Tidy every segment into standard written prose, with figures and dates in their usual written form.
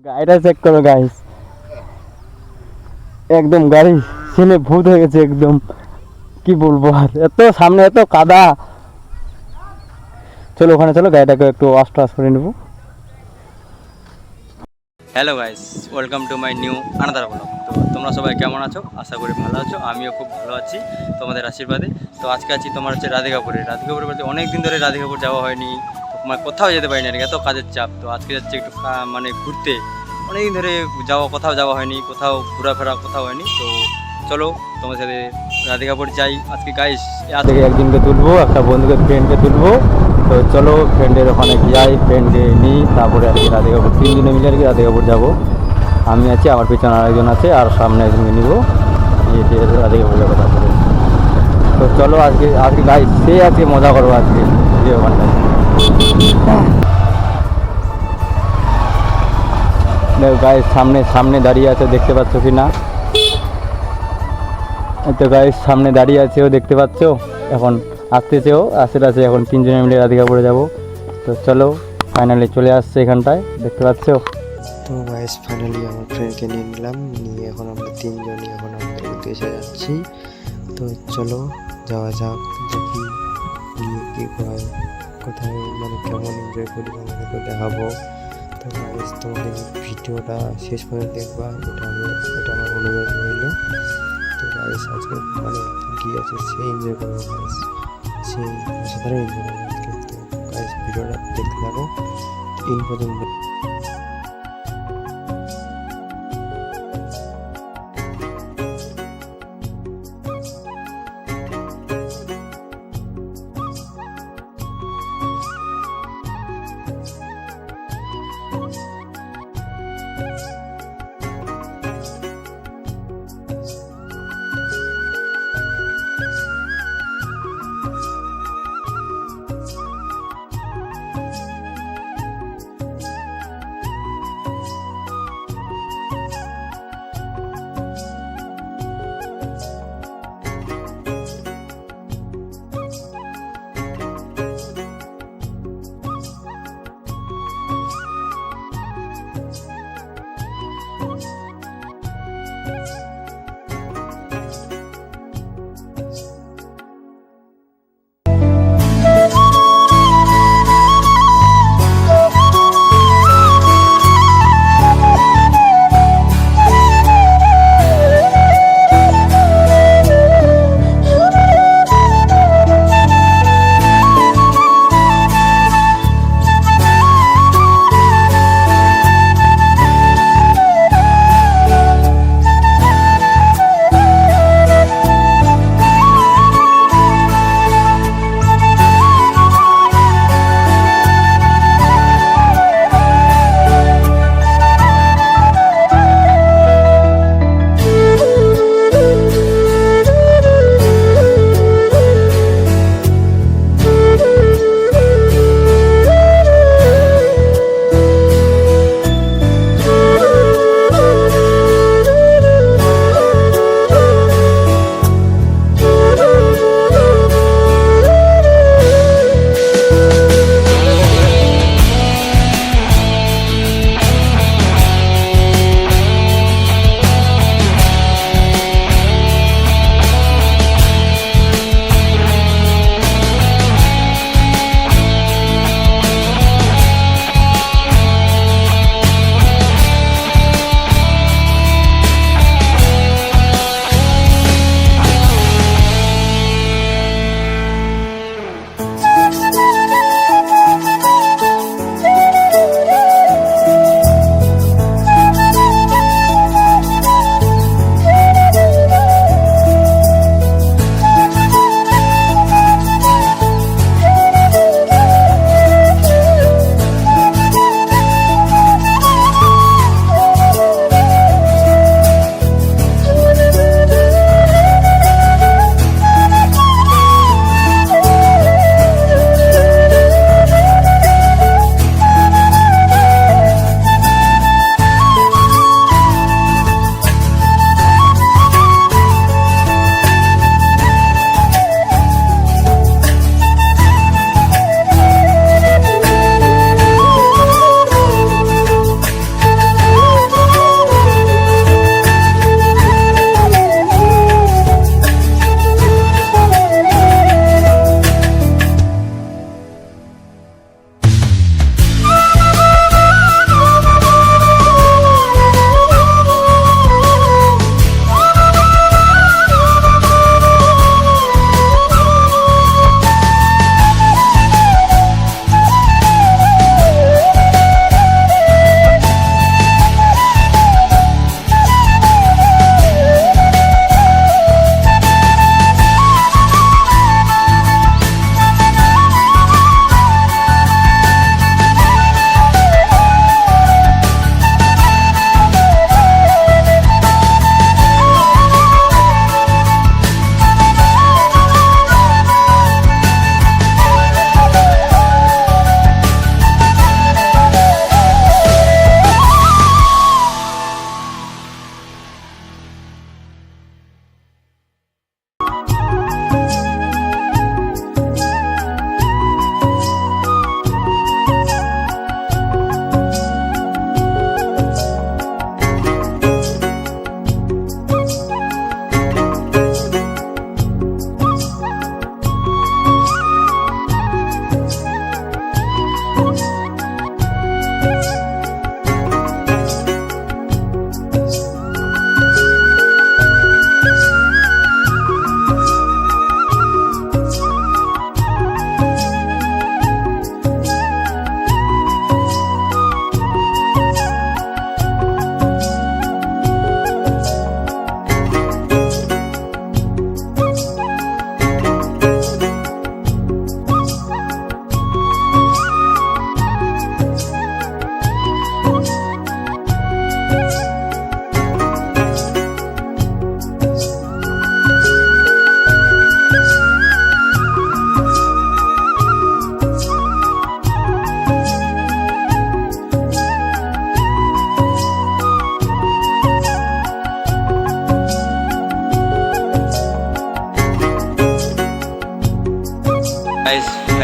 গাড়িটা চেক করো গাইস, একদম গাড়ি সিনে ভূত হয়ে গেছে একদম। কি বলবো আর, এত সামনে এত কাদা। চলো ওখানে চলো, গাড়িটাকে একটু ওয়াশ টাশ করে নেবো। Hello guys, welcome to my new another blog. তো তোমরা সবাই কেমন আছো? আশা করি ভালো আছো, আমিও খুব ভালো আছি তোমাদের আশীর্বাদে। তো আজকে আছি তোমার হচ্ছে রাধিকাপুরে। রাধিকাপুরে বলতে অনেক দিন ধরে রাধিকাপুর যাওয়া হয়নি, মানে কোথাও যেতে পারিনি আর কি, এত কাজের চাপ। তো আজকে যাচ্ছি একটু মানে ঘুরতে। অনেকদিন ধরে কোথাও যাওয়া হয়নি, কোথাও ঘোরাফেরা কোথাও হয়নি। তো চলো তোমার সাথে রাধিকাপুর যাই আজকে গাইস। আজকে একদিনকে তুলবো, একটা বন্ধুকে ফ্রেন্ডকে তুলবো। তো চলো ফ্রেন্ডের ওখানে যাই, ফ্রেন্ডকে নিই, তারপরে আর কি রাধিকাপুর 3 জনে মিলে আর কি রাধিকাপুর যাবো। আমি আছি, আমার পিছনে আরেকজন আছে, আর সামনে একজনকে নিবো, নিয়ে রাধিকাপুর যাবো তারপরে। তো চলো আজকে আজকে গাইস সে আজকে মজা করবো আজকে যে ওখানটায়। দেখো গাইস, সামনে সামনে দাঁড়িয়ে আছে, দেখতে পাচ্ছ কি না? তো গাইস সামনে দাঁড়িয়ে আছে, ও দেখতে পাচ্ছ। এখন আসতেছে, ও আস্তে আস্তে এখন 3 জনে মিলে রাধিকাপুরে যাবো। তো চলো ফাইনালি চলে আসছে এখানটায়, দেখতে পাচ্ছ। তো গাইস ফাইনালি আমার ফ্রেন্ডকে নিয়ে নিলাম, নিয়ে এখন আমরা তিনজনই এখন আমাদের উদ্দেশ্যে যাচ্ছি। তো চলো যাওয়া যাক, দেখি গিয়ে কী হয়, কোথায় মানে কেমন এনজয় করি আমাদেরকে দেখাবো। তো গাইস তোমাদের ভিডিওটা শেষ পর্যন্ত দেখবা, এটা আমার অনুরোধ রইল। তো গাইস আজকে মানে গিয়েছে সেই এনজয় করবো গাইস, সেই অসাধারণ এনজয় করবো আজকে। তো গাইস ভিডিওটা দেখতে থাকো এই পর্যন্ত।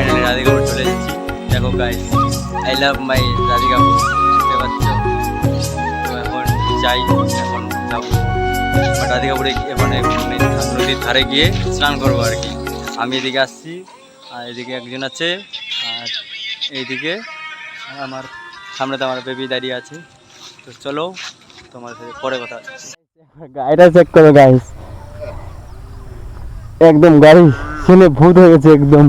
ফাইনালি রাধিকাপুর চলে এসেছি। দেখো গাইস, আই লাভ মাই রাধিকাপুর, বুঝতে পারছো? তো এখন যাই, এখন যাবো রাধিকাপুরে, মানে নদীর ধারে গিয়ে স্নান করবো আর কি। আমি এদিকে আসছি, আর এদিকে একজন আছে, আর এইদিকে আমার সামনে তো আমার বেবি দাঁড়িয়ে আছে। তো চলো তোমার সাথে পরে কথা হচ্ছে। গাড়িটা চেক করো গাইস, একদম গাড়ি শুনে ভূত হয়ে গেছে একদম,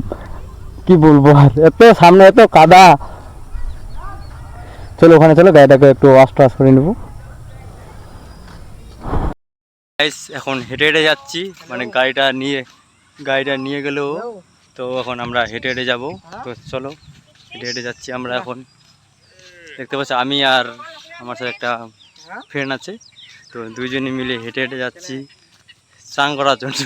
কি বলবো আর, এত সামনে এত কাদা। চলো ওখানে চলো, গাড়িটাকে একটু ওয়াশ টাশ করে নেবো। গাইস এখন হেঁটে হেঁটে যাচ্ছি, মানে গাড়িটা নিয়ে গেলেও, তো এখন আমরা হেঁটে হেঁটে যাবো। তো চলো হেঁটে হেঁটে যাচ্ছি আমরা এখন। দেখতে পাচ্ছি আমি আর আমার সাথে একটা ফ্রেন্ড আছে, তো দুইজনে মিলে হেঁটে হেঁটে যাচ্ছি স্নান করার জন্য।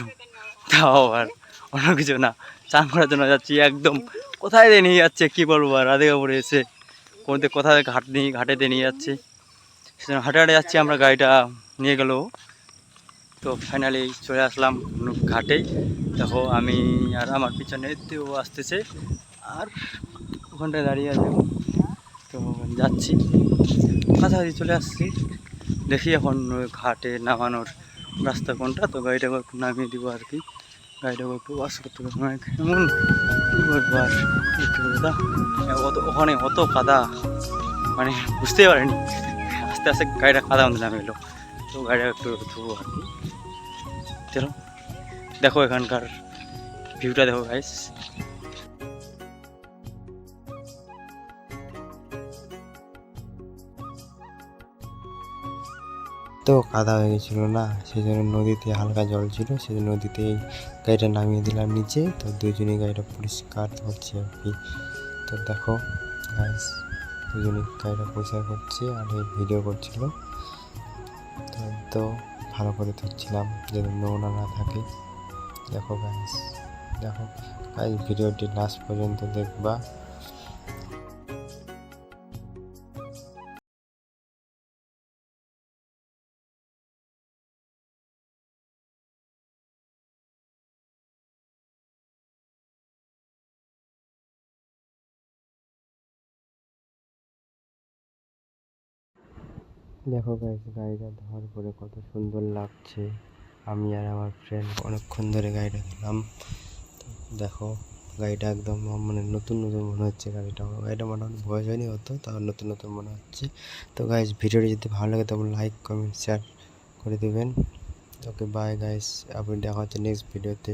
তাও আর অন্য কিছু না, স্নান করার জন্য যাচ্ছি। একদম কোথায় দিয়ে নিয়ে যাচ্ছে কি বলবো, আর রাধিকাপুরে এসে কোথায় ঘাটেতে নিয়ে যাচ্ছে, সেজন্য হাঁটে হাঁটে যাচ্ছি আমরা। গাড়িটা নিয়ে গেল, তো ফাইনালি চলে আসলাম ঘাটেই। দেখো আমি আর আমার পিছনে ও আসতেছে, আর ওখানটায় দাঁড়িয়ে আছে। তো যাচ্ছি, কাছাকাছি চলে আসছি। দেখি এখন ওই ঘাটে নামানোর রাস্তা কোনটা, তো গাড়িটাকে একটু নামিয়ে দিব আর কি। গাড়িটাকে একটু ওয়াশ করতে হবে, এমন কী করবো আর, ওখানে অত কাদা, মানে বুঝতেই পারিনি, আস্তে আস্তে গাড়িটা কাদা মধ্যে নামে এলো। তো গাড়িটা একটু ধুবো আর কি। চলো দেখো এখানকার ভিউটা দেখো গাইস। তো কাদা হয়ে গেছিলো না, সেই জন্য নদীতে হালকা জল ছিল, সেই জন্য নদীতে গাড়িটা নামিয়ে দিলাম নিচে। তো দুজনেই গাড়িটা পরিষ্কার করছে আর কি। তো দেখো গাইস, দুজনেই গাড়িটা পরিষ্কার করছে আর এই ভিডিও করছিল। তো ভালো করে ধরছিলাম যাতে নোংরা না থাকে। দেখো গাইস, দেখো গাইস, ভিডিওটি লাস্ট পর্যন্ত দেখবা। দেখো গাইস, গাড়িটা ধোয়ার পরে কত সুন্দর লাগছে। আমি আর আমার ফ্রেন্ড অনেকক্ষণ ধরে গাড়িটা ধুলাম। দেখো গাড়িটা একদম মানে নতুন নতুন মনে হচ্ছে। গাড়িটা মোটামুটি বয়স হয়নি অত, তাও নতুন নতুন মনে হচ্ছে। তো গাইস, ভিডিওটি যদি ভালো লাগে তখন লাইক কমেন্ট শেয়ার করে দেবেন। ওকে বাই গাইস, আবার দেখা হচ্ছে নেক্সট ভিডিওতে।